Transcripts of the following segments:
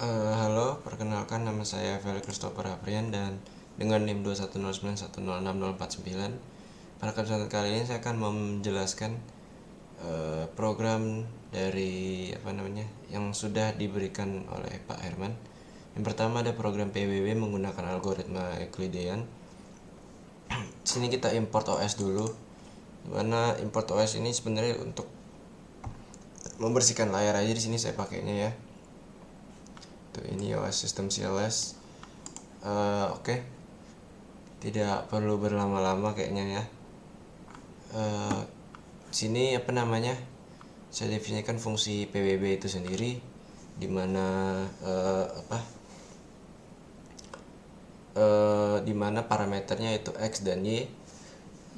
Halo, perkenalkan nama saya Feli Christopher Aprian dan dengan NIM 21091060049. Pada kesempatan kali ini saya akan menjelaskan program dari yang sudah diberikan oleh Pak Herman. Yang pertama ada program PBB menggunakan algoritma Euclidean. Di sini kita import OS dulu. Dimana import OS ini sebenarnya untuk membersihkan layar aja, di sini saya pakainya ya. Tuh, ini OS sistem CLS. Oke. Tidak perlu berlama-lama kayaknya ya. Sini saya definisikan fungsi PBB itu sendiri, dimana dimana parameternya itu x dan y,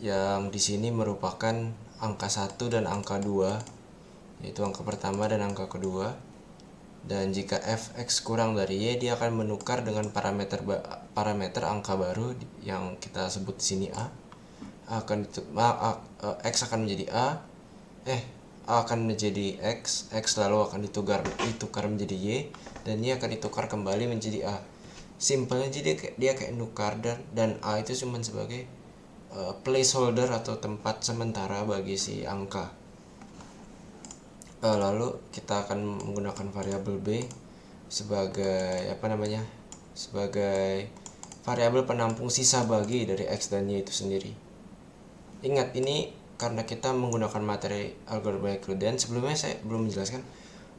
yang di sini merupakan angka 1 dan angka 2, yaitu angka pertama dan angka kedua. Dan jika fx kurang dari y, dia akan menukar dengan parameter angka baru yang kita sebut di sini a. X akan menjadi a akan menjadi x lalu akan ditukar menjadi y, dan y akan ditukar kembali menjadi a. Simpelnya jadi dia kayak nukar, dan a itu cuma sebagai placeholder atau tempat sementara bagi si angka. Lalu kita akan menggunakan variabel b sebagai sebagai variabel penampung sisa bagi dari x dan y itu sendiri. Ingat, ini karena kita menggunakan materi algoritma Euclidean. Sebelumnya saya belum menjelaskan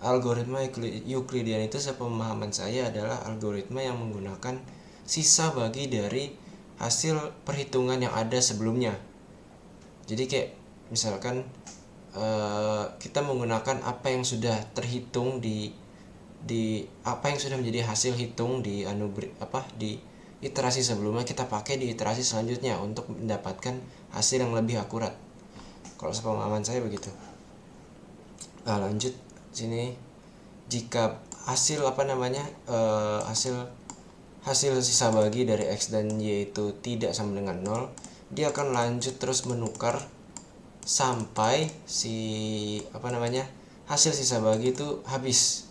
algoritma Euclidean itu, sepemahaman saya adalah algoritma yang menggunakan sisa bagi dari hasil perhitungan yang ada sebelumnya. Jadi kayak misalkan kita menggunakan apa yang sudah terhitung di apa yang sudah menjadi hasil hitung di di iterasi sebelumnya, kita pakai di iterasi selanjutnya untuk mendapatkan hasil yang lebih akurat. Kalau sepemahaman saya begitu. Nah, lanjut sini, jika hasil hasil sisa bagi dari x dan y itu tidak sama dengan 0, dia akan lanjut terus menukar sampai hasil sisa bagi itu habis.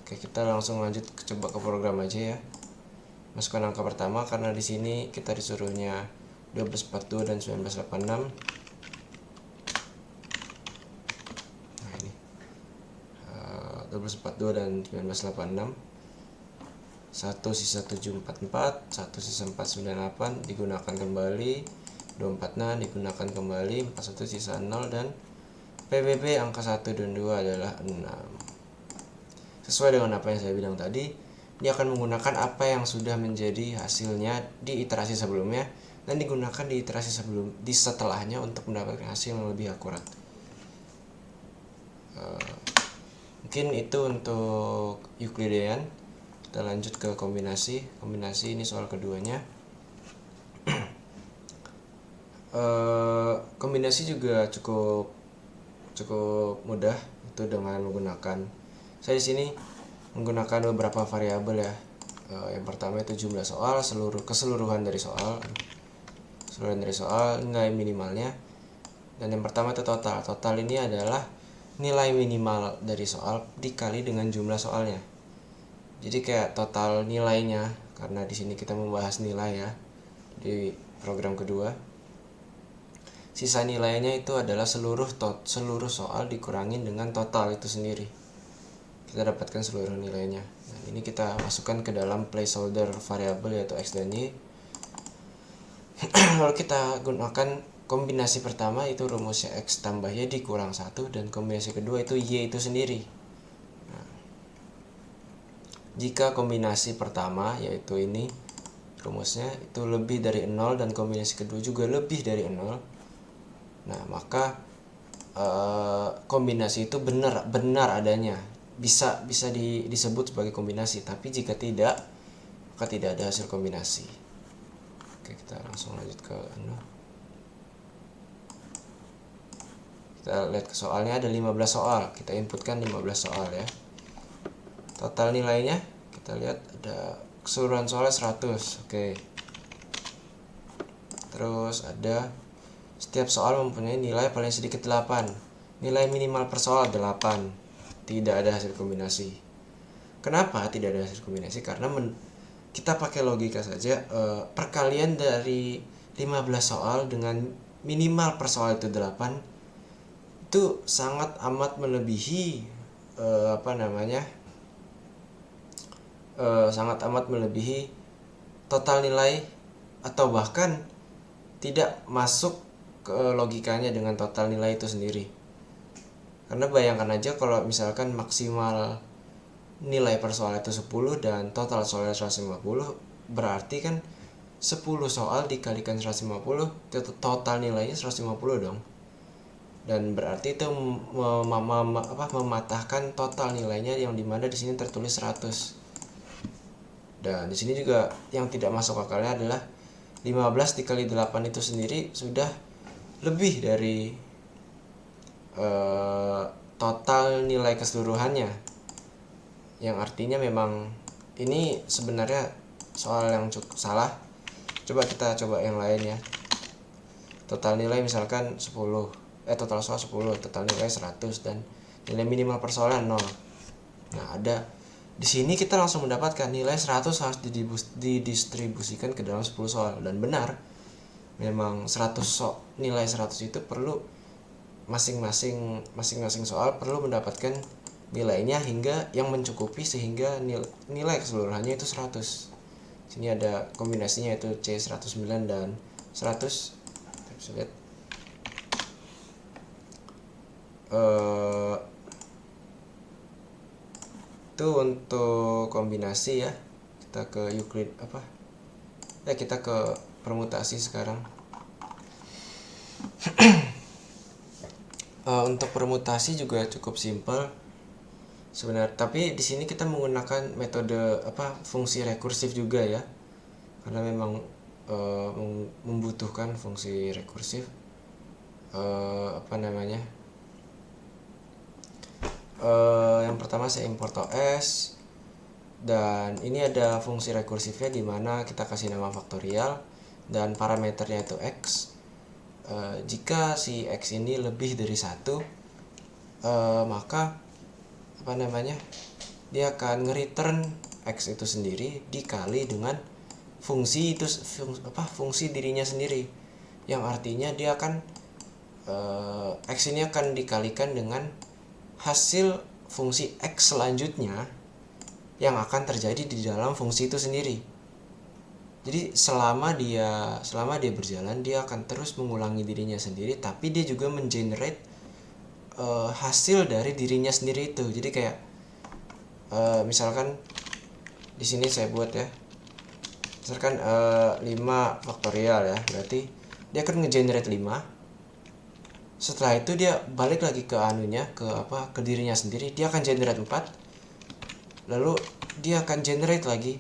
Oke, kita langsung lanjut coba ke program aja ya. Masukkan angka pertama, karena di sini kita disuruhnya 1242 dan 1986. Nah, ini 1242 dan 1986. 1 sisa 744, 1 sisa 498 digunakan kembali, 246 digunakan kembali, 41 sisa 0, dan PBB angka 1 dan 2 adalah 6. Sesuai dengan apa yang saya bilang tadi, dia akan menggunakan apa yang sudah menjadi hasilnya di iterasi sebelumnya dan digunakan di iterasi di setelahnya untuk mendapatkan hasil yang lebih akurat. Mungkin itu untuk Euclidean. Kita lanjut ke kombinasi. Kombinasi ini soal keduanya. Kombinasi juga cukup mudah, itu dengan menggunakan, saya di sini menggunakan beberapa variabel ya. Yang pertama itu jumlah soal, keseluruhan dari soal, nilai minimalnya. Dan yang pertama itu total. Total ini adalah nilai minimal dari soal dikali dengan jumlah soalnya. Jadi kayak total nilainya, karena di sini kita membahas nilai ya di program kedua. Sisa nilainya itu adalah seluruh soal dikurangin dengan total itu sendiri. Kita dapatkan seluruh nilainya. Nah, ini kita masukkan ke dalam placeholder variabel yaitu x dan y. Lalu kita gunakan kombinasi pertama, itu rumusnya x tambah y dikurang 1, dan kombinasi kedua itu y itu sendiri. Nah, jika kombinasi pertama yaitu ini rumusnya itu lebih dari 0 dan kombinasi kedua juga lebih dari 0, nah maka kombinasi itu benar adanya, bisa disebut sebagai kombinasi. Tapi jika tidak, maka tidak ada hasil kombinasi. Oke, kita langsung lanjut ke kita lihat ke soalnya. Ada 15 soal, kita inputkan 15 soal ya. Total nilainya kita lihat ada keseluruhan soalnya 100. Oke, terus ada setiap soal mempunyai nilai paling sedikit 8. Nilai minimal per soal 8. Tidak ada hasil kombinasi. Kenapa tidak ada hasil kombinasi? Karena kita pakai logika saja, perkalian dari 15 soal dengan minimal per soal itu 8 itu sangat amat melebihi sangat amat melebihi total nilai, atau bahkan tidak masuk ke logikanya dengan total nilai itu sendiri. Karena bayangkan aja kalau misalkan maksimal nilai per soal itu 10 dan total soalnya 150, berarti kan 10 soal dikalikan 150, total nilainya 150 dong. Dan berarti itu mematahkan total nilainya, yang dimana di sini tertulis 100. Dan di sini juga yang tidak masuk akalnya adalah 15 dikali 8 itu sendiri sudah lebih dari total nilai keseluruhannya, yang artinya memang ini sebenarnya soal yang cukup salah. Kita coba yang lain ya. Total nilai misalkan 10, total soal 10, total nilai 100, dan nilai minimal per soalnya 0. Nah, ada di sini kita langsung mendapatkan nilai 100 harus didistribusikan ke dalam 10 soal. Dan benar, memang nilai 100 itu perlu masing-masing soal perlu mendapatkan nilainya hingga yang mencukupi sehingga nilai keseluruhannya itu 100. Sini ada kombinasinya itu C109 dan 100. Kita bisa lihat. Itu untuk kombinasi ya. Kita ke Euclid kita ke permutasi sekarang. Untuk permutasi juga cukup simpel sebenarnya, tapi di sini kita menggunakan metode fungsi rekursif juga ya, karena memang membutuhkan fungsi rekursif. Yang pertama saya import OS, dan ini ada fungsi rekursifnya di mana kita kasih nama faktorial dan parameternya itu x. Jika si x ini lebih dari 1, maka dia akan nge-return x itu sendiri dikali dengan fungsi dirinya sendiri, yang artinya dia akan x ini akan dikalikan dengan hasil fungsi x selanjutnya yang akan terjadi di dalam fungsi itu sendiri. Jadi selama dia berjalan, dia akan terus mengulangi dirinya sendiri, tapi dia juga mengenerate hasil dari dirinya sendiri itu. Jadi kayak misalkan di sini saya buat ya, misalkan 5 faktorial ya, berarti dia akan ngegenerate 5. Setelah itu dia balik lagi ke ke dirinya sendiri, dia akan generate 4. Lalu dia akan generate lagi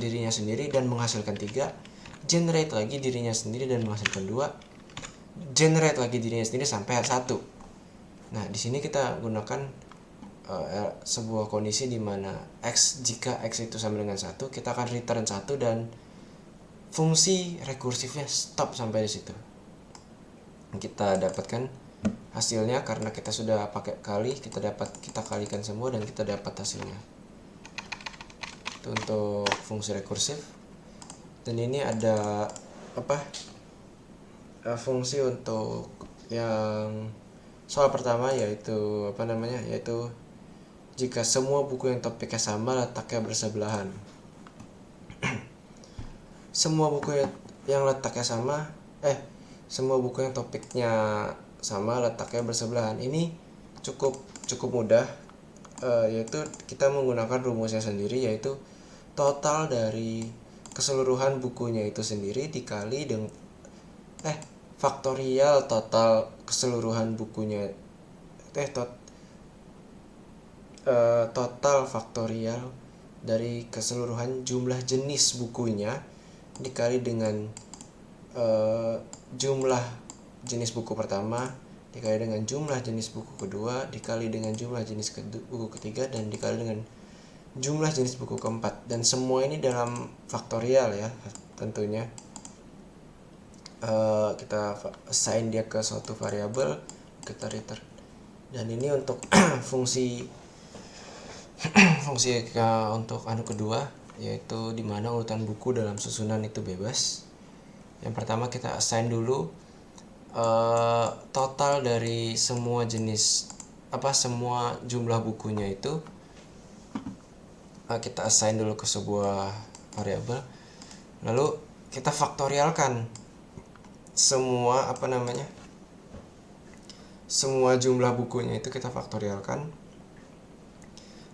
dirinya sendiri dan menghasilkan 3, generate lagi dirinya sendiri dan menghasilkan 2, generate lagi dirinya sendiri sampai 1. Nah, di sini kita gunakan sebuah kondisi di mana jika x itu sama dengan 1, kita akan return 1 dan fungsi rekursifnya stop sampai di situ. Kita dapatkan hasilnya karena kita sudah pakai kali, kita kalikan semua dan kita dapat hasilnya. Itu untuk fungsi rekursif. Dan ini ada fungsi untuk yang soal pertama, yaitu yaitu jika semua buku yang topiknya sama letaknya bersebelahan. Semua buku yang letaknya sama semua buku yang topiknya sama letaknya bersebelahan. Ini cukup mudah, yaitu kita menggunakan rumusnya sendiri, yaitu total dari keseluruhan bukunya itu sendiri dikali dengan faktorial total keseluruhan bukunya total faktorial dari keseluruhan jumlah jenis bukunya dikali dengan jumlah jenis buku pertama dikali dengan jumlah jenis buku kedua dikali dengan jumlah jenis buku ketiga dan dikali dengan jumlah jenis buku keempat. Dan semua ini dalam faktorial ya tentunya. Kita assign dia ke suatu variabel, kita return. Dan ini untuk fungsi Fungsi untuk kedua yaitu dimana urutan buku dalam susunan itu bebas. Yang pertama kita assign dulu total dari semua jenis semua jumlah bukunya itu kita assign dulu ke sebuah variabel, lalu kita faktorialkan semua semua jumlah bukunya itu kita faktorialkan,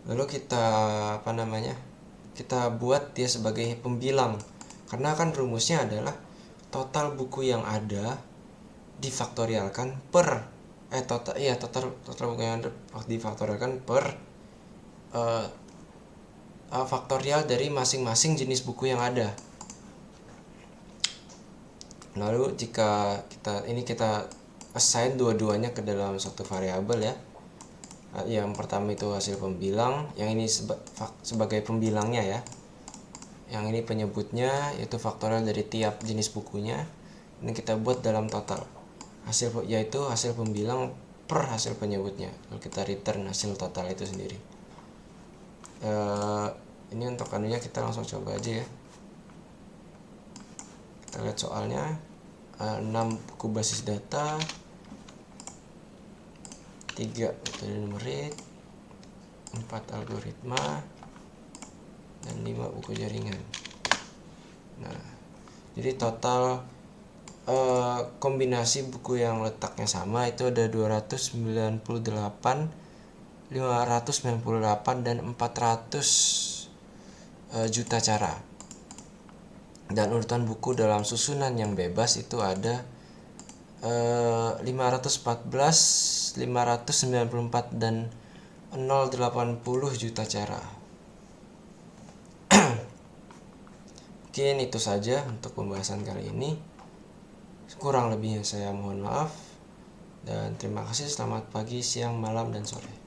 lalu kita kita buat dia sebagai pembilang, karena kan rumusnya adalah total buku yang ada difaktorialkan per total buku yang ada difaktorialkan per faktorial dari masing-masing jenis buku yang ada. Lalu jika kita assign dua-duanya ke dalam suatu variabel ya. Yang pertama itu hasil pembilang, yang ini sebagai pembilangnya ya. Yang ini penyebutnya, yaitu faktorial dari tiap jenis bukunya. Ini kita buat dalam total. Yaitu hasil pembilang per hasil penyebutnya. Lalu kita return hasil total itu sendiri. Ini untuk kita langsung coba aja ya. Kita lihat soalnya. 6 buku basis data, 3 metode numerik, 4 algoritma, dan 5 buku jaringan. Nah, jadi total kombinasi buku yang letaknya sama itu ada 298, 598, dan 400 juta cara. Dan urutan buku dalam susunan yang bebas itu ada 514, 594, dan 080 juta cara. Mungkin itu saja untuk pembahasan kali ini. Kurang lebihnya saya mohon maaf. Dan terima kasih. Selamat pagi, siang, malam, dan sore.